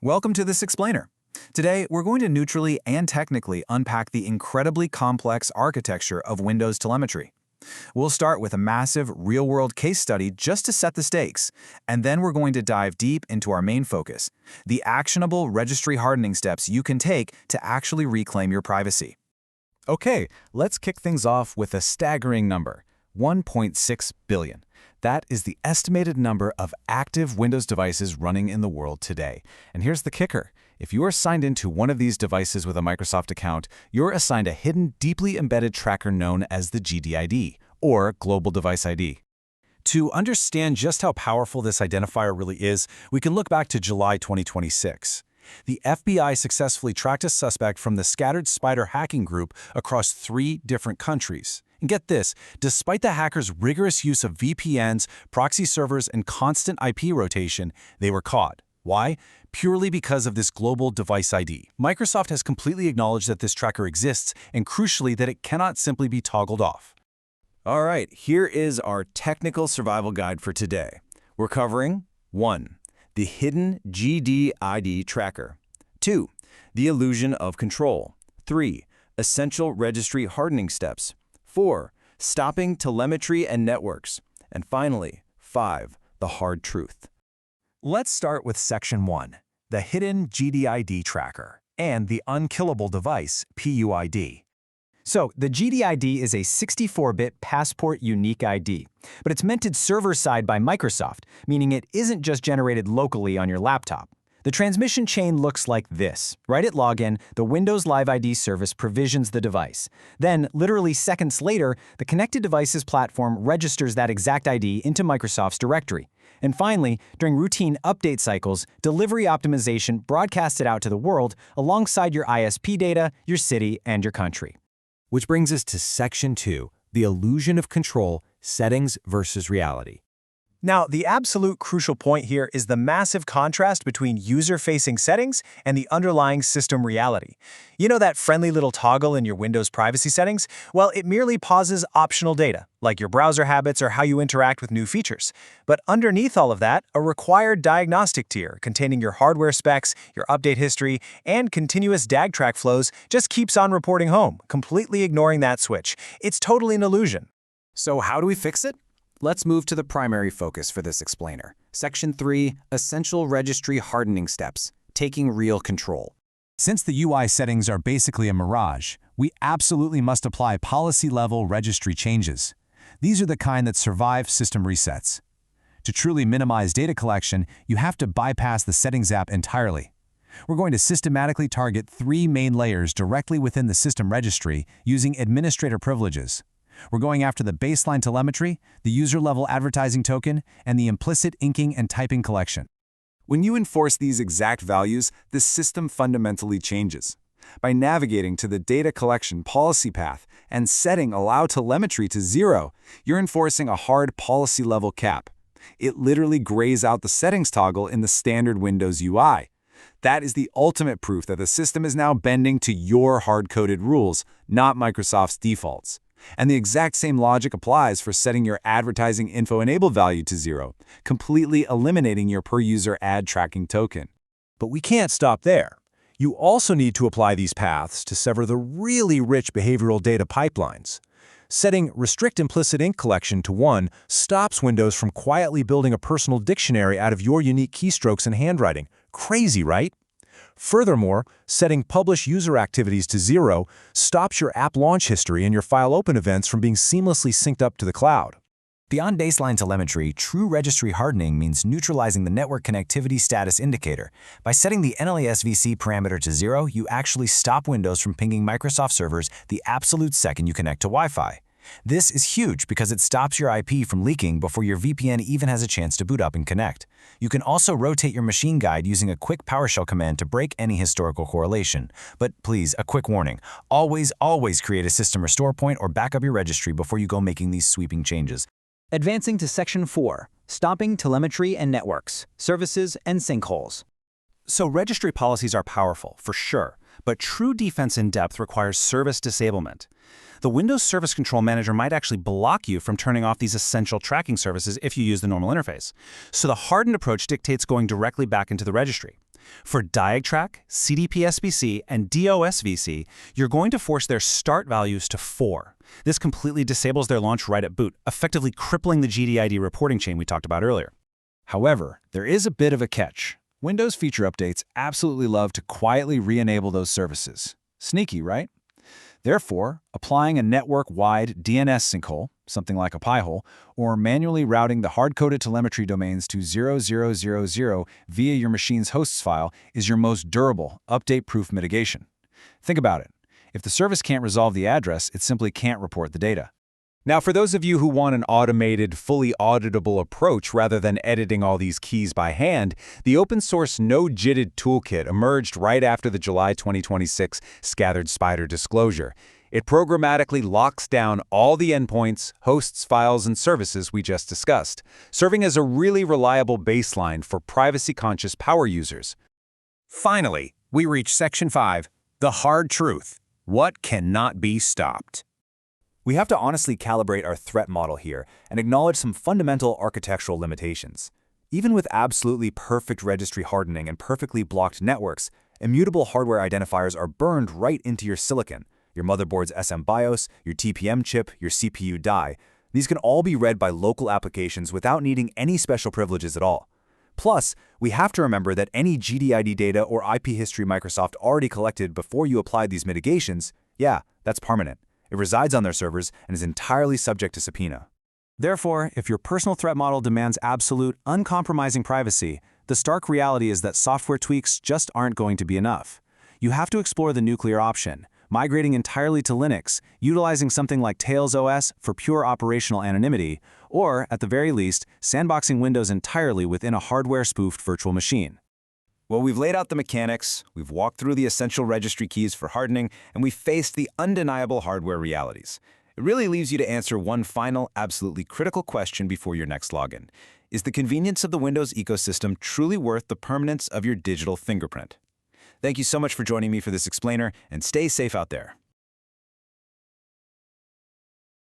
Welcome to this explainer. Today, we're going to neutrally and technically unpack the incredibly complex architecture of Windows telemetry. We'll start with a massive real-world case study just to set the stakes, and then we're going to dive deep into our main focus, the actionable registry hardening steps you can take to actually reclaim your privacy. Okay, let's kick things off with a staggering number, 1.6 billion. That is the estimated number of active Windows devices running in the world today. And here's the kicker. If you are signed into one of these devices with a Microsoft account, you're assigned a hidden, deeply embedded tracker known as the GDID, or Global Device ID. To understand just how powerful this identifier really is, we can look back to July 2026. The FBI successfully tracked a suspect from the Scattered Spider hacking group across 3 different countries. And get this, despite the hackers' rigorous use of VPNs, proxy servers, and constant IP rotation, they were caught. Why? Purely because of this Global Device ID. Microsoft has completely acknowledged that this tracker exists, and crucially that it cannot simply be toggled off. All right, here is our technical survival guide for today. We're covering 1. The hidden GDID tracker. 2. The illusion of control. 3. Essential registry hardening steps. 4. Stopping telemetry and networks. And finally, 5. The hard truth. Let's start with Section 1, the hidden GDID tracker, and the unkillable device, PUID. So, the GDID is a 64-bit passport unique ID, but it's minted server-side by Microsoft, meaning it isn't just generated locally on your laptop. The transmission chain looks like this. Right at login, the Windows Live ID service provisions the device. Then, literally seconds later, the connected devices platform registers that exact ID into Microsoft's directory. And finally, during routine update cycles, delivery optimization broadcasts it out to the world alongside your ISP data, your city, and your country. Which brings us to Section 2, the illusion of control, settings versus reality. Now, the absolute crucial point here is the massive contrast between user-facing settings and the underlying system reality. You know that friendly little toggle in your Windows privacy settings? Well, it merely pauses optional data, like your browser habits or how you interact with new features. But underneath all of that, a required diagnostic tier containing your hardware specs, your update history, and continuous DAG track flows just keeps on reporting home, completely ignoring that switch. It's totally an illusion. So how do we fix it? Let's move to the primary focus for this explainer. Section 3, Essential Registry Hardening Steps, taking real control. Since the UI settings are basically a mirage, we absolutely must apply policy-level registry changes. These are the kind that survive system resets. To truly minimize data collection, you have to bypass the Settings app entirely. We're going to systematically target 3 main layers directly within the system registry using administrator privileges. We're going after the baseline telemetry, the user-level advertising token, and the implicit inking and typing collection. When you enforce these exact values, the system fundamentally changes. By navigating to the data collection policy path and setting allow telemetry to 0, you're enforcing a hard policy-level cap. It literally grays out the settings toggle in the standard Windows UI. That is the ultimate proof that the system is now bending to your hard-coded rules, not Microsoft's defaults. And the exact same logic applies for setting your advertising info enable value to 0, completely eliminating your per-user ad tracking token. But we can't stop there. You also need to apply these paths to sever the really rich behavioral data pipelines. Setting Restrict Implicit Ink Collection to 1 stops Windows from quietly building a personal dictionary out of your unique keystrokes and handwriting. Crazy, right? Furthermore, setting Publish User Activities to 0 stops your app launch history and your file open events from being seamlessly synced up to the cloud. Beyond baseline telemetry, true registry hardening means neutralizing the network connectivity status indicator. By setting the NLASVC parameter to 0, you actually stop Windows from pinging Microsoft servers the absolute second you connect to Wi-Fi. This is huge because it stops your IP from leaking before your VPN even has a chance to boot up and connect. You can also rotate your machine guide using a quick PowerShell command to break any historical correlation. But please, a quick warning. Always create a system restore point or back up your registry before you go making these sweeping changes. Advancing to Section 4, Stopping Telemetry and Networks, Services and Sinkholes. So registry policies are powerful, for sure, but true defense in depth requires service disablement. The Windows Service Control Manager might actually block you from turning off these essential tracking services if you use the normal interface. So the hardened approach dictates going directly back into the registry. For diagtrack, CDP-SBC, and DOSVC, you're going to force their start values to 4. This completely disables their launch right at boot, effectively crippling the GDID reporting chain we talked about earlier. However, there is a bit of a catch. Windows feature updates absolutely love to quietly re-enable those services. Sneaky, right? Therefore, applying a network-wide DNS sinkhole, something like a Pi-hole, or manually routing the hard-coded telemetry domains to 0000 via your machine's hosts file is your most durable, update-proof mitigation. Think about it. If the service can't resolve the address, it simply can't report the data. Now, for those of you who want an automated, fully auditable approach rather than editing all these keys by hand, the open-source No-JITted toolkit emerged right after the July 2026 Scattered Spider disclosure. It programmatically locks down all the endpoints, hosts, files, and services we just discussed, serving as a really reliable baseline for privacy-conscious power users. Finally, we reach Section 5, the hard truth. What cannot be stopped? We have to honestly calibrate our threat model here and acknowledge some fundamental architectural limitations. Even with absolutely perfect registry hardening and perfectly blocked networks, immutable hardware identifiers are burned right into your silicon, your motherboard's SM BIOS, your TPM chip, your CPU die. These can all be read by local applications without needing any special privileges at all. Plus, we have to remember that any GDID data or IP history Microsoft already collected before you applied these mitigations, yeah, that's permanent. It resides on their servers and is entirely subject to subpoena. Therefore, if your personal threat model demands absolute, uncompromising privacy, the stark reality is that software tweaks just aren't going to be enough. You have to explore the nuclear option, migrating entirely to Linux, utilizing something like Tails OS for pure operational anonymity, or, at the very least, sandboxing Windows entirely within a hardware-spoofed virtual machine. Well, we've laid out the mechanics, we've walked through the essential registry keys for hardening, and we've faced the undeniable hardware realities. It really leaves you to answer one final, absolutely critical question before your next login. Is the convenience of the Windows ecosystem truly worth the permanence of your digital fingerprint? Thank you so much for joining me for this explainer, and stay safe out there.